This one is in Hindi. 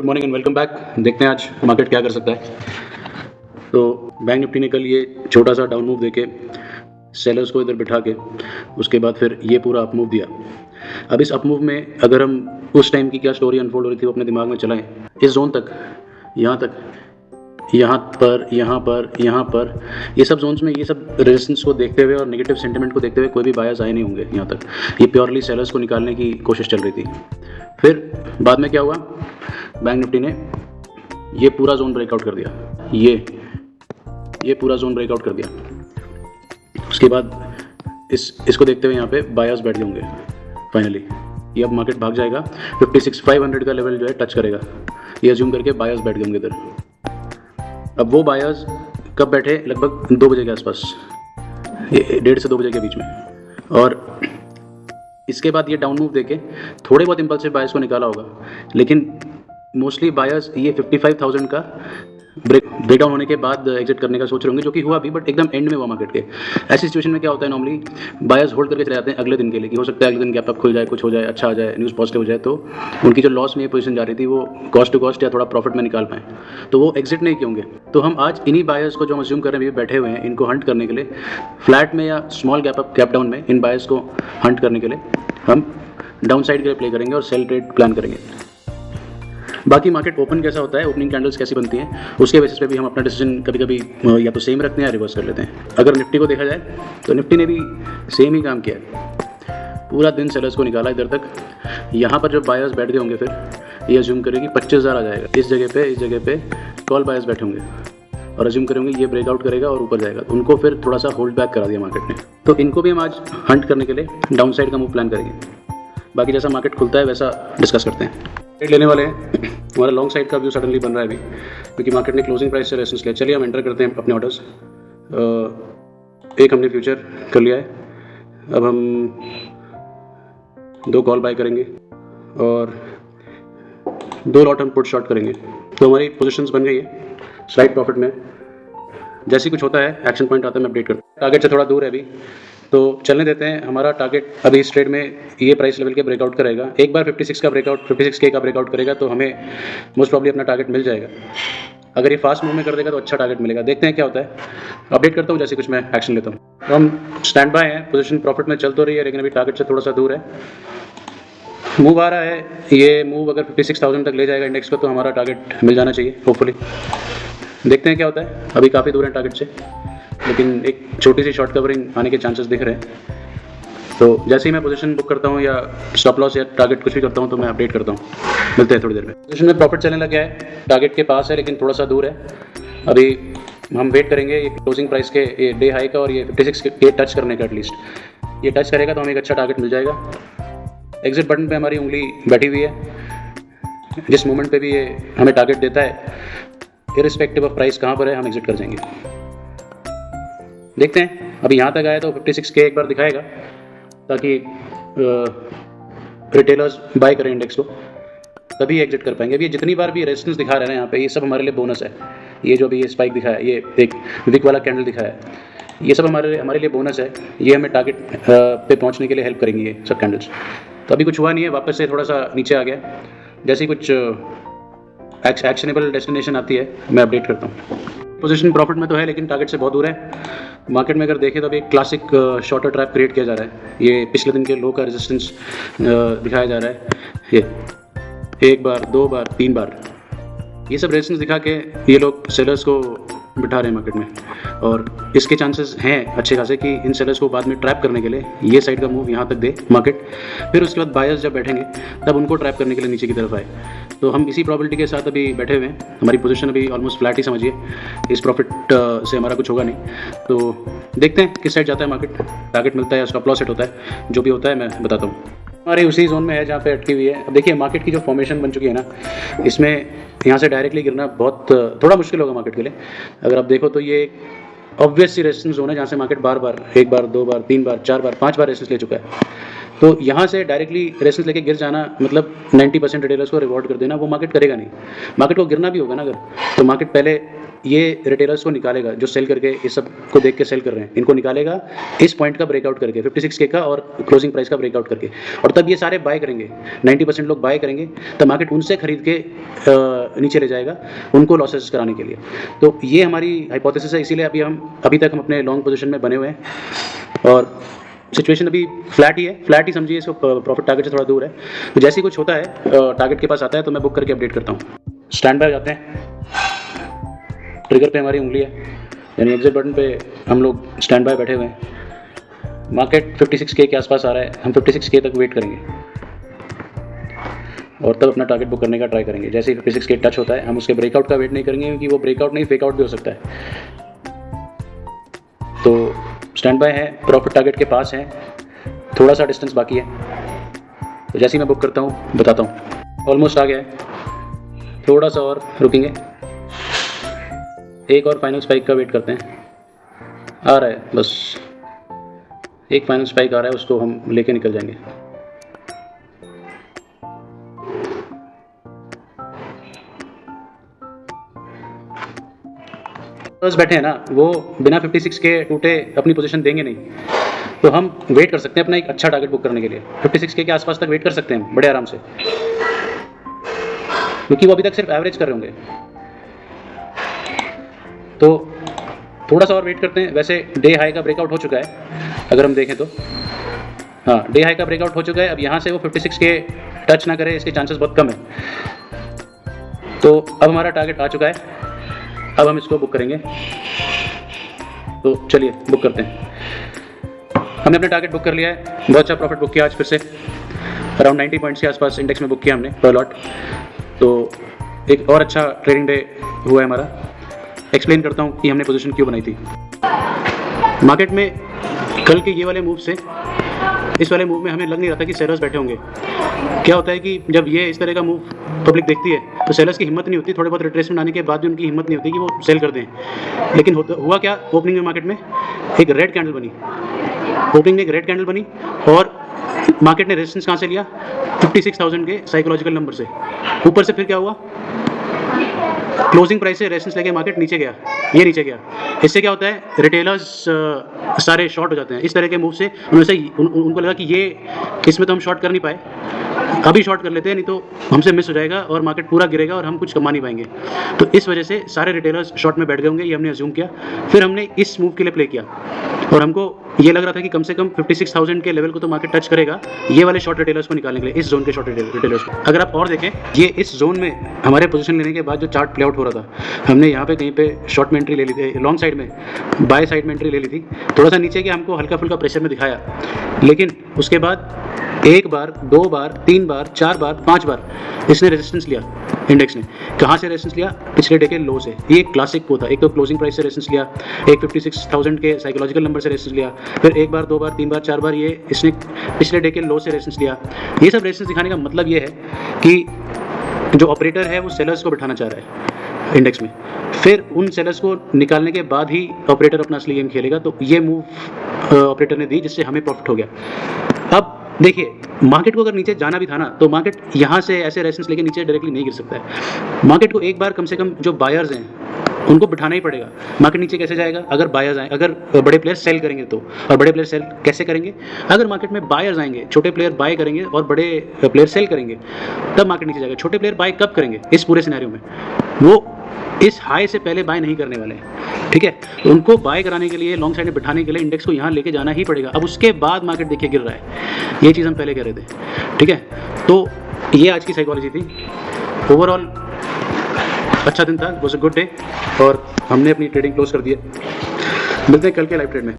Morning and welcome back. देखते हैं आज मार्केट क्या कर सकता है। तो बैंक निफ्टी ने कल ये छोटा सा डाउन मूव देके सेलर्स को इधर बिठा के उसके बाद फिर ये पूरा अप मूव दिया। अब इस अप मूव में अगर हम उस टाइम की क्या स्टोरी अनफोल्ड हो रही थी वो अपने दिमाग में चलाएं, इस जोन तक, यहाँ तक, यहाँ पर ये सब जोन्स में ये सब रेजिस्टेंस को देखते हुए और नेगेटिव सेंटिमेंट को देखते हुए कोई भी बायर्स आए नहीं होंगे यहाँ तक। ये प्योरली सेलर्स को निकालने की कोशिश चल रही थी। फिर बाद में क्या हुआ, बैंक निफ्टी ने ये पूरा जोन ब्रेकआउट कर दिया, ये पूरा जोन ब्रेकआउट कर दिया। उसके बाद इसको देखते हुए यहाँ पे बायर्स बैठ गए होंगे। फाइनली ये अब मार्केट भाग जाएगा, 56,500 का लेवल जो है टच करेगा, ये अज्यूम करके बायर्स बैठ गए होंगे इधर। अब वो बायर्स कब बैठे, लगभग 2 बजे के आसपास, 1:30 से 2 बजे के बीच में। और इसके बाद ये डाउन मूव देके थोड़े बहुत इम्पल्सिव बायर्स को निकाला होगा, लेकिन मोस्टली बायर्स ये 55,000 का ब्रेकडाउन होने के बाद एग्जिट करने का सोच रहे होंगे, जो कि हुआ भी, बट एकदम एंड में हुआ मार्केट के। ऐसी सिचुएशन में क्या होता है, नॉर्मली बायर्स होल्ड करके चले जाते हैं अगले दिन के लिए, कि हो सकता है अगले दिन गैप अप खुल जाए, कुछ हो जाए, अच्छा आ जाए, न्यूज़ पॉजिटिव हो जाए, तो उनकी जो लॉस में ये पोजीशन जा रही थी वो कॉस्ट टू कॉस्ट या थोड़ा प्रॉफिट में निकाल पाएँ, तो वो एग्जिट नहीं किए होंगे। तो हम आज इन्हीं बायर्स को जो हम अज्यूम कर रहे हैं बैठे हुए हैं, इनको हंट करने के लिए फ्लैट में या small gap up gap down में इन बायर्स को हंट करने के लिए हम डाउन साइड के लिए प्ले करेंगे और सेल ट्रेड प्लान करेंगे। बाकी मार्केट ओपन कैसा होता है, ओपनिंग कैंडल्स कैसी बनती हैं, उसके बेसिस पे भी हम अपना डिसीजन कभी कभी या तो सेम रखते हैं या रिवर्स कर लेते हैं। अगर निफ्टी को देखा जाए तो निफ्टी ने भी सेम ही काम किया है, पूरा दिन सेलर्स को निकाला इधर तक। यहाँ पर जब बायर्स बैठ गए होंगे फिर ये अज्यूम करेंगे 25,000 आ जाएगा। इस जगह पे कॉल बायर्स बैठे होंगे और अज्यूम करेंगे ये ब्रेकआउट करेगा और ऊपर जाएगा, तो उनको फिर थोड़ा सा होल्ड बैक करा दिया मार्केट ने। तो इनको भी हम आज हंट करने के लिए डाउन साइड का मूव प्लान करेंगे। बाकी जैसा मार्केट खुलता है वैसा डिस्कस करते हैं। ट्रेड लेने वाले हैं, हमारा लॉन्ग साइड का व्यू सडनली बन रहा है अभी, क्योंकि मार्केट ने क्लोजिंग प्राइस से रेफरेंस लिया। चलिए हम एंटर करते हैं अपने ऑर्डर्स। एक हमने फ्यूचर कर लिया है, अब हम 2 कॉल बाय करेंगे और 2 लॉट हम पुट शॉर्ट करेंगे। तो हमारी पोजीशंस बन गई है स्लाइड प्रॉफिट में। जैसे ही कुछ होता है, एक्शन पॉइंट आता है, मैं अपडेट करता हूँ। टारगेट से थोड़ा दूर है अभी, तो चलने देते हैं। हमारा टारगेट अभी इस ट्रेड में ये प्राइस लेवल के ब्रेकआउट करेगा। एक बार 56K का ब्रेकआउट करेगा तो हमें मोस्ट प्रॉब्ली अपना टारगेट मिल जाएगा। अगर ये फास्ट मूव में कर देगा तो अच्छा टारगेट मिलेगा। देखते हैं क्या होता है, अपडेट करता हूँ जैसे कुछ मैं एक्शन लेता हूँ। तो हम स्टैंड बाय हैं, पोजीशन प्रॉफिट में चल तो रही है, लेकिन अभी टारगेट से थोड़ा सा दूर है। मूव आ रहा है, ये मूव अगर 56,000 तक ले जाएगा इंडेक्स को तो हमारा टारगेट मिल जाना चाहिए होपफुली। देखते हैं क्या होता है, अभी काफ़ी दूर है टारगेट से, लेकिन एक छोटी सी शॉर्ट कवरिंग आने के चांसेस दिख रहे हैं। तो जैसे ही मैं पोजीशन बुक करता हूँ या स्टॉप लॉस या टारगेट कुछ भी करता हूँ तो मैं अपडेट करता हूँ। मिलते हैं थोड़ी देर में। पोजीशन में प्रॉफिट चलने लग गया है, टारगेट के पास है लेकिन थोड़ा सा दूर है। अभी हम वेट करेंगे ये क्लोजिंग प्राइस के, ये डे हाई का और ये 56K टच करने का। एटलीस्ट ये टच करेगा तो हमें एक अच्छा टारगेट मिल जाएगा। एग्जिट बटन पर हमारी उंगली बैठी हुई है, जिस मोमेंट पर भी ये हमें टारगेट देता है, इररिस्पेक्टिव ऑफ प्राइस कहाँ पर है, हम एग्जिट कर जाएंगे। देखते हैं, अभी यहाँ तक आया तो 56K एक बार दिखाएगा ताकि रिटेलर्स बाय करें इंडेक्स को, तभी एग्जिट कर पाएंगे। अभी ये जितनी बार भी रेजिस्टेंस दिखा रहे हैं यहाँ पे, ये सब हमारे लिए बोनस है। ये जो अभी ये स्पाइक दिखाया, ये एक विक वाला कैंडल दिखाया, ये सब हमारे लिए बोनस है। ये हमें टारगेट पे पहुँचने के लिए हेल्प करेंगी ये सब कैंडल्स। तो अभी कुछ हुआ नहीं है, वापस से थोड़ा सा नीचे आ गया। जैसे ही कुछ एक्शनेबल डेस्टिनेशन आती है मैं अपडेट करता हूँ। पोजीशन प्रॉफिट में तो है लेकिन टारगेट से बहुत दूर है। मार्केट में अगर देखें तो अभी एक क्लासिक शॉर्टर ट्रैप क्रिएट किया जा रहा है। ये पिछले दिन के लो का रेजिस्टेंस दिखाया जा रहा है। ये 1 बार, 2 बार, 3 बार ये सब रेजिस्टेंस दिखा के ये लोग सेलर्स को बिठा रहे हैं मार्केट में, और इसके चांसेस हैं अच्छे खासे कि इन सेलर्स को बाद में ट्रैप करने के लिए ये साइड का मूव यहाँ तक दे मार्केट, फिर उसके बाद बायर्स जब बैठेंगे तब उनको ट्रैप करने के लिए नीचे की तरफ आए। तो हम इसी प्रॉबिलिटी के साथ अभी बैठे हुए हैं। हमारी पोजीशन अभी ऑलमोस्ट फ्लैट ही समझिए, इस प्रॉफिट से हमारा कुछ होगा नहीं। तो देखते हैं किस साइड जाता है मार्केट, टारगेट मिलता है या स्टॉप लॉस सेट होता है, जो भी होता है मैं बताता हूँ। हमारे उसी जोन में है जहाँ पे अटकी हुई है। अब देखिए मार्केट की जो फॉर्मेशन बन चुकी है ना, इसमें यहाँ से डायरेक्टली गिरना बहुत थोड़ा मुश्किल होगा मार्केट के लिए। अगर आप देखो तो ये ऑब्वियस सी रेजिस्टेंस जोन है जहाँ से मार्केट बार बार 1 बार, 2 बार, 3 बार, 4 बार, 5 बार रेजिस्टेंस ले चुका है। तो यहाँ से डायरेक्टली रेजिस्टेंस लेके गिर जाना मतलब 90% रिटेलर्स को रिवॉर्ड कर देना, वो मार्केट करेगा नहीं। मार्केट को गिरना भी होगा ना अगर, तो मार्केट पहले ये रिटेलर्स को निकालेगा जो सेल करके इस सब को देख के सेल कर रहे हैं, इनको निकालेगा इस पॉइंट का ब्रेकआउट करके 56K का और क्लोजिंग प्राइस का ब्रेकआउट करके, और तब ये सारे बाय करेंगे, 90% लोग बाय करेंगे, तब मार्केट उनसे खरीद के नीचे ले जाएगा उनको लॉसेस कराने के लिए। तो ये हमारी हाइपोथेसिस है, इसीलिए अभी तक हम अपने लॉन्ग पोजीशन में बने हुए हैं और सिचुएशन अभी फ्लैट ही है, फ्लैट ही समझिए इसको, प्रॉफिट टारगेट से थोड़ा दूर है। तो जैसे ही कुछ होता है टारगेट के पास आता है तो मैं बुक करके अपडेट करता हूँ। स्टैंड बाय जाते हैं, ट्रिगर पे हमारी उंगली है, यानी एग्जिट बटन पे हम लोग स्टैंड बाय बैठे हुए हैं। मार्केट 56K के आसपास आ रहा है, हम 56K तक वेट करेंगे और तब अपना टारगेट बुक करने का ट्राई करेंगे। जैसे ही 56K टच होता है हम उसके ब्रेकआउट का वेट नहीं करेंगे, क्योंकि वो ब्रेकआउट नहीं फेकआउट भी हो सकता है। तो स्टैंड बाय है, प्रॉफिट टारगेट के पास है, थोड़ा सा डिस्टेंस बाकी है। तो जैसे ही मैं बुक करता हूँ बताता हूँ। ऑलमोस्ट आ गया है, थोड़ा सा और रुकेंगे, एक और फाइनल स्पाइक का वेट करते हैं। आ रहा है, बस एक फाइनल स्पाइक आ रहा है, उसको हम लेके निकल जाएंगे। बैठे हैं ना, वो बिना 56K टूटे अपनी पोजीशन देंगे नहीं, तो हम वेट कर सकते हैं अपना एक अच्छा टारगेट बुक करने के लिए। 56K के आसपास तक वेट कर सकते हैं बड़े आराम से, क्योंकि वो अभी तक सिर्फ एवरेज कर रहे होंगे। तो थोड़ा सा और वेट करते हैं। वैसे डे हाई का ब्रेकआउट हो चुका है, अगर हम देखें तो हाँ, डे हाई का ब्रेकआउट हो चुका है। अब यहाँ से वो 56K टच ना करे इसके चांसेस बहुत कम है। तो अब हमारा टारगेट आ चुका है, अब हम इसको बुक करेंगे। तो चलिए बुक करते हैं। हमने अपना टारगेट बुक कर लिया है, बहुत अच्छा प्रॉफिट बुक किया आज फिर से, अराउंड 90 पॉइंट्स के आसपास इंडेक्स में बुक किया हमने पर लॉट। तो एक और अच्छा ट्रेडिंग डे हुआ है हमारा। एक्सप्लेन करता हूँ कि हमने पोजीशन क्यों बनाई थी। मार्केट में कल के ये वाले मूव से इस वाले मूव में हमें लग नहीं रहा था कि सेलर्स बैठे होंगे। क्या होता है कि जब ये इस तरह का मूव पब्लिक देखती है तो सेलर्स की हिम्मत नहीं होती, थोड़े बहुत रिट्रेसमेंट आने के बाद भी उनकी हिम्मत नहीं होती कि वो सेल कर दें। लेकिन हुआ क्या, ओपनिंग में मार्केट में एक रेड कैंडल बनी, ओपनिंग में एक रेड कैंडल बनी और मार्केट ने रेजिस्टेंस कहाँ से लिया, 56,000 के साइकोलॉजिकल नंबर से। ऊपर से फिर क्या हुआ, क्लोजिंग प्राइस से रेजिस्टेंस लेके मार्केट नीचे गया, ये नीचे गया। इससे क्या होता है, रिटेलर्स सारे शॉर्ट हो जाते हैं। इस तरह के मूव से उनको लगा कि ये इसमें तो हम शॉर्ट कर नहीं पाए, अभी शॉर्ट कर लेते हैं, नहीं तो हमसे मिस हो जाएगा और मार्केट पूरा गिरेगा और हम कुछ कमा नहीं पाएंगे। तो इस वजह से सारे रिटेलर्स शॉर्ट में बैठ गए होंगे, ये हमने अज्यूम किया। फिर हमने इस मूव के लिए प्ले किया और हमको ये लग रहा था कि कम से कम 56,000 के लेवल को तो मार्केट टच करेगा, ये वाले शॉर्ट रिटेलर्स को निकालने के लिए, इस जोन के शॉर्ट रिटेलर्स को। अगर आप और देखें, ये इस जोन में हमारे पोजीशन लेने के बाद जो चार्ट प्ले आउट हो रहा था, हमने यहाँ पे कहीं पे शॉर्ट में एंट्री ले ली थी, लॉन्ग साइड में बाय साइड में एंट्री ले ली थी। थोड़ा सा नीचे के हमको हल्का फुल्का प्रेशर में दिखाया, लेकिन उसके बाद एक बार, दो बार, तीन बार, चार बार, पांच बार इसने रेजिस्टेंस लिया। इंडेक्स ने कहाँ से रेजिस्टेंस लिया, पिछले डे के लो से। ये एक क्लासिक को था, एक तो क्लोजिंग प्राइस से रेजिस्टेंस लिया, एक 56,000 के साइकोलॉजिकल नंबर से रेजिस्टेंस लिया, फिर एक बार, दो बार, तीन बार, चार बार ये इसने पिछले डे के लो से रेजिस्टेंस लिया। ये सब रेजिस्टेंस दिखाने का मतलब ये है कि जो ऑपरेटर है वो सेलर्स को बिठाना चाह रहा है इंडेक्स में, फिर उन सेलर्स को निकालने के बाद ही ऑपरेटर अपना असली गेम खेलेगा। तो ये मूव ऑपरेटर ने दी, जिससे हमें प्रॉफिट हो गया। अब देखिए, मार्केट को अगर नीचे जाना भी था ना, तो मार्केट यहाँ से ऐसे रेजिस्टेंस लेके नीचे डायरेक्टली नहीं गिर सकता है। मार्केट को एक बार कम से कम जो बायर्स हैं उनको बिठाना ही पड़ेगा। मार्केट नीचे कैसे जाएगा, अगर बायर्स आए, अगर बड़े प्लेयर्स सेल करेंगे तो। और बड़े प्लेयर सेल कैसे करेंगे, अगर मार्केट में बायर्स आएंगे, छोटे प्लेयर बाय करेंगे और बड़े प्लेयर सेल करेंगे, तब मार्केट नीचे जाएगा। छोटे प्लेयर बाय कब करेंगे इस पूरे सिनेरियो में, वो इस हाई से पहले बाय नहीं करने वाले हैं, ठीक है। तो उनको बाय कराने के लिए, लॉन्ग साइड में बिठाने के लिए इंडेक्स को यहाँ लेके जाना ही पड़ेगा। अब उसके बाद मार्केट देखिए गिर रहा है, ये चीज़ हम पहले कह रहे थे, ठीक है। तो ये आज की साइकोलॉजी थी। ओवरऑल अच्छा दिन था, वाज अ गुड डे, और हमने अपनी ट्रेडिंग क्लोज कर दी है। मिलते हैं कल के लाइव ट्रेड में।